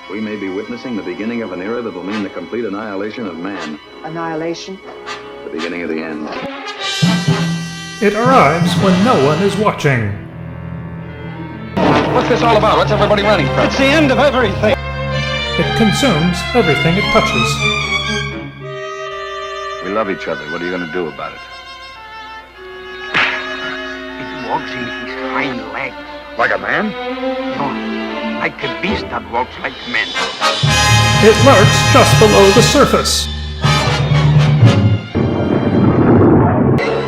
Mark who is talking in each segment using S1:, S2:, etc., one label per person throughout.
S1: We may be witnessing the beginning of an era that will mean the complete annihilation of man.
S2: Annihilation?
S1: The beginning of the end.
S3: It arrives when no one is watching.
S4: What's this all about? What's everybody running from?
S5: It's the end of everything.
S3: It consumes everything it touches.
S1: We love each other. What are you going to do about it?
S5: It walks in his hind legs.
S1: Like a man?
S5: No, like a beast that walks like men.
S3: It lurks just below the surface.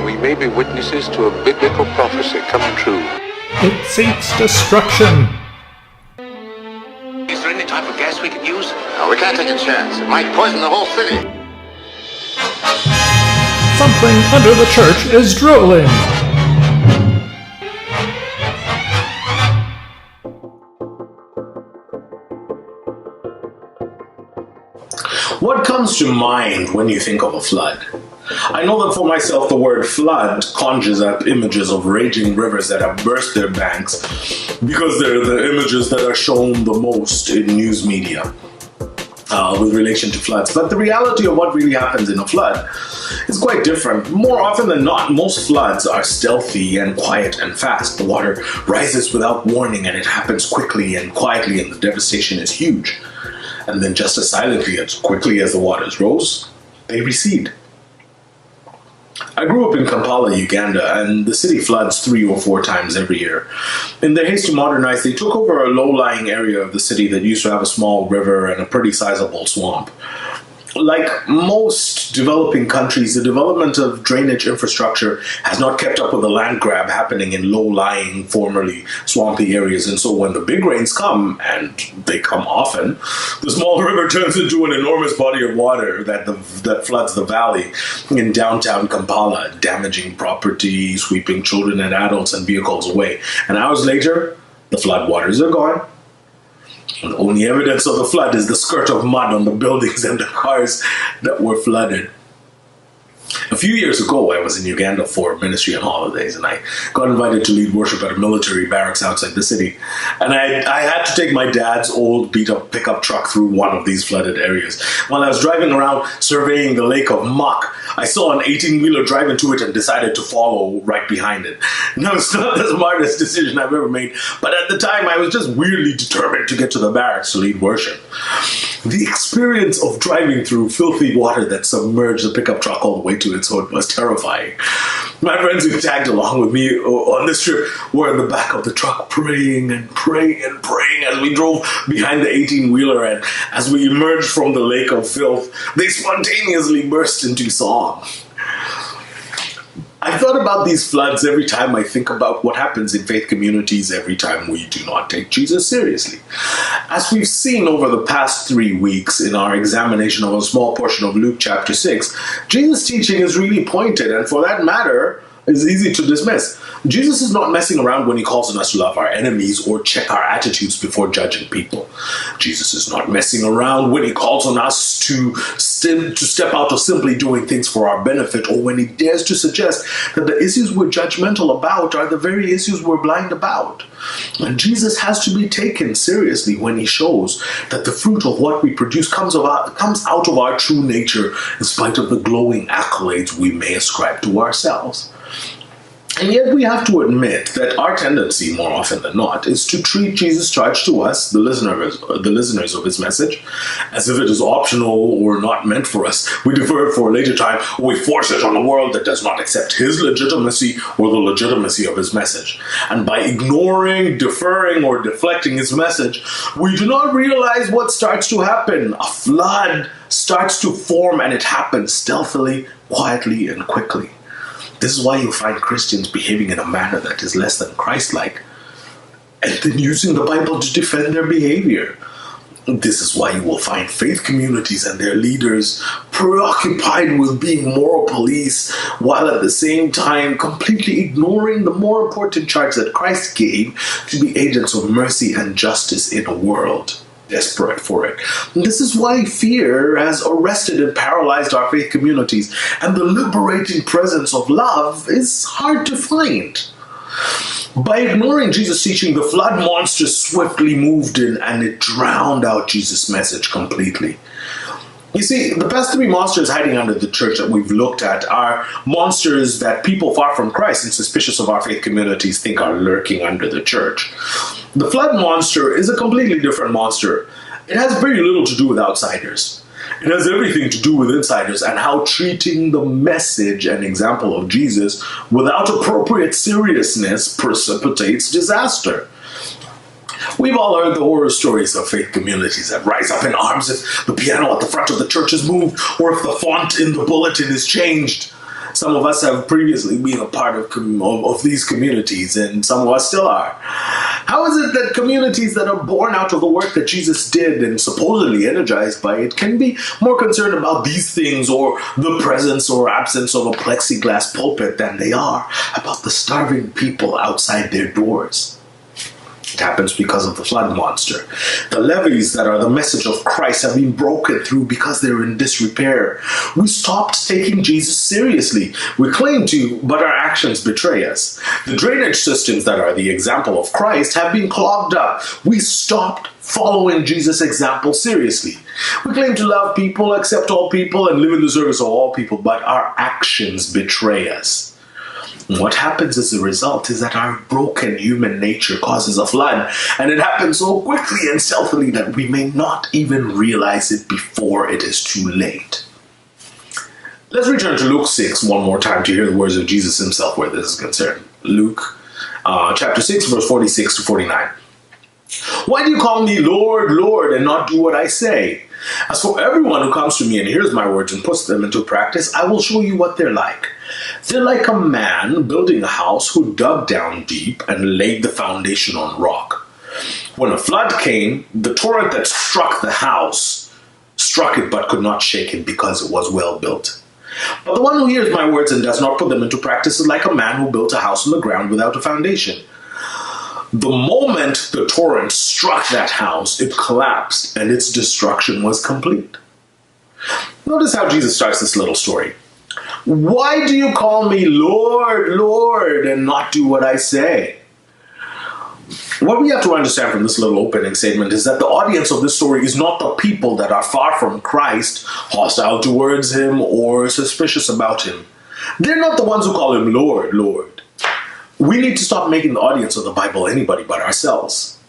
S6: We may be witnesses to a biblical prophecy come true.
S3: It seeks destruction.
S6: Is there any type of gas we could use?
S7: No, we can't take a chance. It might poison the whole city.
S3: Something under the church is drooling.
S8: What comes to mind when you think of a flood? I know that for myself the word flood conjures up images of raging rivers that have burst their banks because they're the images that are shown the most in news media with relation to floods. But the reality of what really happens in a flood is quite different. More often than not, most floods are stealthy and quiet and fast. The water rises without warning and it happens quickly and quietly, and the devastation is huge. And then just as silently, as quickly as the waters rose, they recede. I grew up in Kampala, Uganda, and the city floods 3 or 4 times every year. In their haste to modernize, they took over a low-lying area of the city that used to have a small river and a pretty sizable swamp. Like most developing countries, the development of drainage infrastructure has not kept up with the land grab happening in low-lying, formerly swampy areas. And so when the big rains come, and they come often, the small river turns into an enormous body of water that floods the valley in downtown Kampala, damaging property, sweeping children and adults and vehicles away. And hours later, the floodwaters are gone. And the only evidence of the flood is the skirt of mud on the buildings and the cars that were flooded. A few years ago, I was in Uganda for ministry and holidays, and I got invited to lead worship at a military barracks outside the city. And I had to take my dad's old beat-up pickup truck through one of these flooded areas. While I was driving around surveying the lake of muck, I saw an 18-wheeler drive into it and decided to follow right behind it. Now, it's not the smartest decision I've ever made, but at the time, I was just weirdly determined to get to the barracks to lead worship. The experience of driving through filthy water that submerged the pickup truck all the way to its hood was terrifying. My friends who tagged along with me on this trip were in the back of the truck praying and praying and praying as we drove behind the 18-wheeler, and as we emerged from the lake of filth, they spontaneously burst into song. I thought about these floods every time I think about what happens in faith communities every time we do not take Jesus seriously. As we've seen over the past 3 weeks in our examination of a small portion of Luke chapter 6, Jesus' teaching is really pointed, and for that matter, is easy to dismiss. Jesus is not messing around when he calls on us to love our enemies or check our attitudes before judging people. Jesus is not messing around when he calls on us to step out of simply doing things for our benefit, or when he dares to suggest that the issues we're judgmental about are the very issues we're blind about. And Jesus has to be taken seriously when he shows that the fruit of what we produce comes out of our true nature, in spite of the glowing accolades we may ascribe to ourselves. And yet we have to admit that our tendency, more often than not, is to treat Jesus' charge to us, the listeners of his message, as if it is optional or not meant for us. We defer it for a later time, or we force it on a world that does not accept his legitimacy or the legitimacy of his message. And by ignoring, deferring, or deflecting his message, we do not realize what starts to happen. A flood starts to form, and it happens stealthily, quietly, and quickly. This is why you find Christians behaving in a manner that is less than Christ-like, and then using the Bible to defend their behavior. This is why you will find faith communities and their leaders preoccupied with being moral police, while at the same time completely ignoring the more important charge that Christ gave to be agents of mercy and justice in a world desperate for it. And this is why fear has arrested and paralyzed our faith communities, and the liberating presence of love is hard to find. By ignoring Jesus' teaching, the flood monster swiftly moved in and it drowned out Jesus' message completely. You see, the past three monsters hiding under the church that we've looked at are monsters that people far from Christ and suspicious of our faith communities think are lurking under the church. The flood monster is a completely different monster. It has very little to do with outsiders. It has everything to do with insiders and how treating the message and example of Jesus without appropriate seriousness precipitates disaster. We've all heard the horror stories of faith communities that rise up in arms if the piano at the front of the church is moved or if the font in the bulletin is changed. Some of us have previously been a part of these communities, and some of us still are. How is it that communities that are born out of the work that Jesus did and supposedly energized by it can be more concerned about these things or the presence or absence of a plexiglass pulpit than they are about the starving people outside their doors? It happens because of the flood monster. The levees that are the message of Christ have been broken through because they're in disrepair. We stopped taking Jesus seriously. We claim to, but our actions betray us. The drainage systems that are the example of Christ have been clogged up. We stopped following Jesus' example seriously. We claim to love people, accept all people, and live in the service of all people, but our actions betray us. What happens as a result is that our broken human nature causes a flood, and it happens so quickly and stealthily that we may not even realize it before it is too late. Let's return to Luke 6 one more time to hear the words of Jesus himself where this is concerned. Luke chapter 6, verse 46 to 49. Why do you call me Lord, Lord, and not do what I say? As for everyone who comes to me and hears my words and puts them into practice, I will show you what they're like. They're like a man building a house who dug down deep and laid the foundation on rock. When a flood came, the torrent that struck the house struck it but could not shake it because it was well built. But the one who hears my words and does not put them into practice is like a man who built a house on the ground without a foundation. The moment the torrent struck that house, it collapsed and its destruction was complete. Notice how Jesus starts this little story. Why do you call me Lord, Lord, and not do what I say? What we have to understand from this little opening statement is that the audience of this story is not the people that are far from Christ, hostile towards him, or suspicious about him. They're not the ones who call him Lord, Lord. We need to stop making the audience of the Bible anybody but ourselves.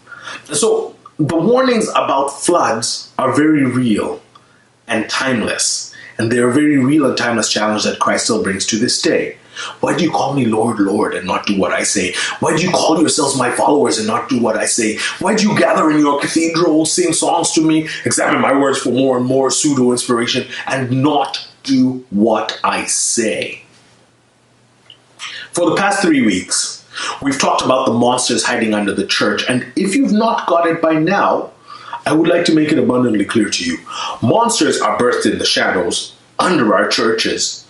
S8: So the warnings about floods are very real and timeless. And they're a very real and timeless challenge that Christ still brings to this day. Why do you call me Lord, Lord, and not do what I say? Why do you call yourselves my followers and not do what I say? Why do you gather in your cathedrals, sing songs to me, examine my words for more and more pseudo-inspiration, and not do what I say? For the past 3 weeks, we've talked about the monsters hiding under the church, and if you've not got it by now, I would like to make it abundantly clear to you. Monsters are birthed in the shadows under our churches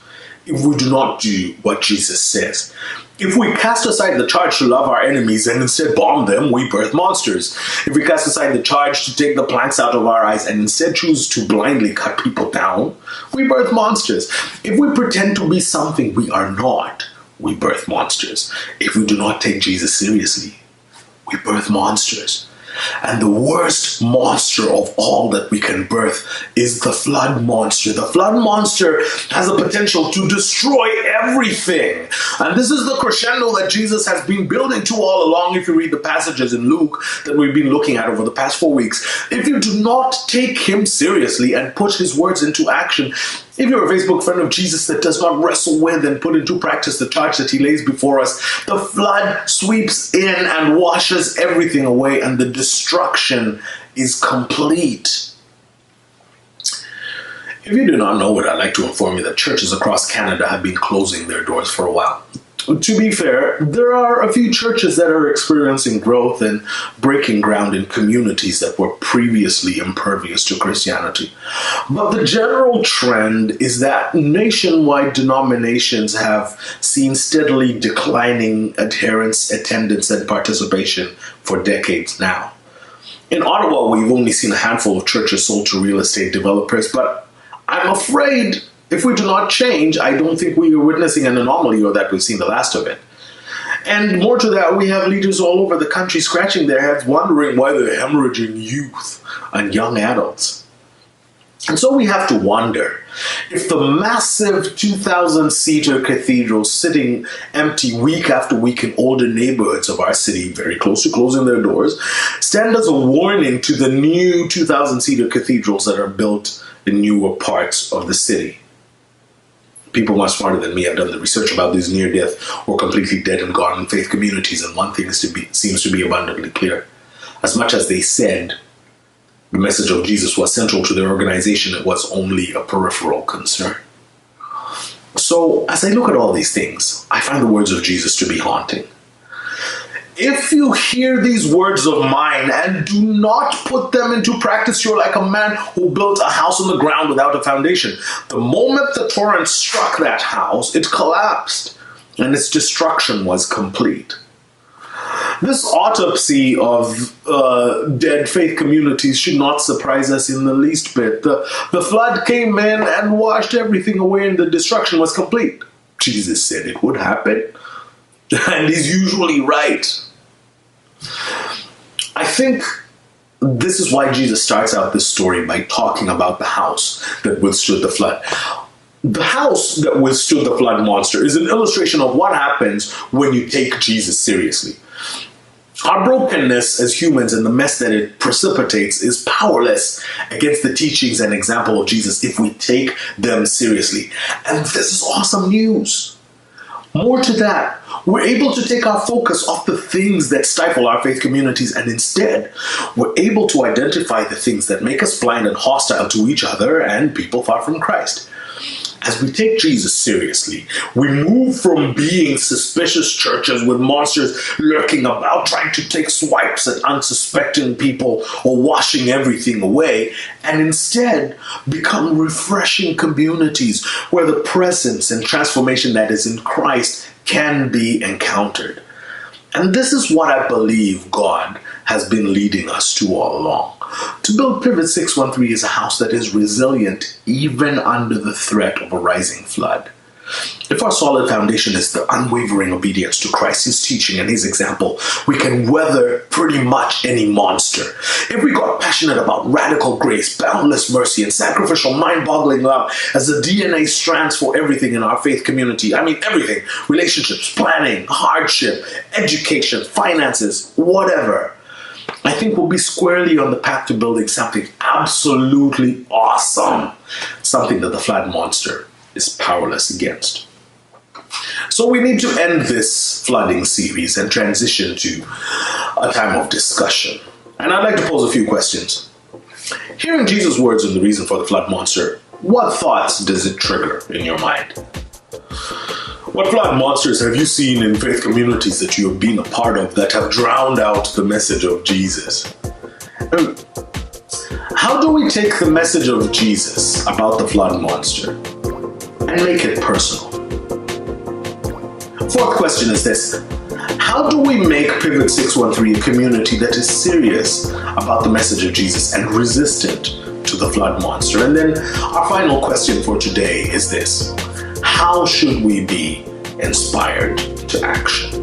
S8: if we do not do what Jesus says. If we cast aside the charge to love our enemies and instead bomb them, we birth monsters. If we cast aside the charge to take the planks out of our eyes and instead choose to blindly cut people down, we birth monsters. If we pretend to be something we are not, we birth monsters. If we do not take Jesus seriously, we birth monsters. And the worst monster of all that we can birth is the flood monster. The flood monster has the potential to destroy everything. And this is the crescendo that Jesus has been building to all along if you read the passages in Luke that we've been looking at over the past 4 weeks. If you do not take him seriously and put his words into action, if you're a Facebook friend of Jesus that does not wrestle with and put into practice the charge that he lays before us, the flood sweeps in and washes everything away, and the destruction is complete. If you do not know it, I'd like to inform you that churches across Canada have been closing their doors for a while. To be fair, there are a few churches that are experiencing growth and breaking ground in communities that were previously impervious to Christianity. But the general trend is that nationwide denominations have seen steadily declining adherence, attendance, and participation for decades now. In Ottawa, we've only seen a handful of churches sold to real estate developers, but I'm afraid if we do not change, I don't think we are witnessing an anomaly or that we've seen the last of it. And more to that, we have leaders all over the country scratching their heads, wondering why they're hemorrhaging youth and young adults. And so we have to wonder if the massive 2,000-seater cathedrals sitting empty week after week in older neighborhoods of our city, very close to closing their doors, stand as a warning to the new 2,000-seater cathedrals that are built in newer parts of the city. People much smarter than me have done the research about these near-death or completely dead and gone faith communities, and one thing seems to be abundantly clear. As much as they said the message of Jesus was central to their organization, it was only a peripheral concern. So, as I look at all these things, I find the words of Jesus to be haunting. If you hear these words of mine and do not put them into practice, you're like a man who built a house on the ground without a foundation. The moment the torrent struck that house, it collapsed, and its destruction was complete. This autopsy of dead faith communities should not surprise us in the least bit. The flood came in and washed everything away, and the destruction was complete. Jesus said it would happen, and he's usually right. I think this is why Jesus starts out this story by talking about the house that withstood the flood. The house that withstood the flood monster is an illustration of what happens when you take Jesus seriously. Our brokenness as humans and the mess that it precipitates is powerless against the teachings and example of Jesus if we take them seriously. And this is awesome news. More to that, we're able to take our focus off the things that stifle our faith communities, and instead, we're able to identify the things that make us blind and hostile to each other and people far from Christ. As we take Jesus seriously, we move from being suspicious churches with monsters lurking about, trying to take swipes at unsuspecting people or washing everything away, and instead become refreshing communities where the presence and transformation that is in Christ can be encountered. And this is what I believe God has been leading us to all along. To build Pivot 613 is a house that is resilient even under the threat of a rising flood. If our solid foundation is the unwavering obedience to Christ, his teaching, and his example, we can weather pretty much any monster. If we got passionate about radical grace, boundless mercy, and sacrificial, mind-boggling love as the DNA strands for everything in our faith community, I mean everything, relationships, planning, hardship, education, finances, whatever, I think we'll be squarely on the path to building something absolutely awesome, something that the flood monster is powerless against. So we need to end this flooding series and transition to a time of discussion. And I'd like to pose a few questions. Hearing Jesus' words and the reason for the flood monster, what thoughts does it trigger in your mind? What flood monsters have you seen in faith communities that you have been a part of that have drowned out the message of Jesus? How do we take the message of Jesus about the flood monster and make it personal? Fourth question is this: how do we make Pivot 613 a community that is serious about the message of Jesus and resistant to the flood monster? And then our final question for today is this: how should we be inspired to action?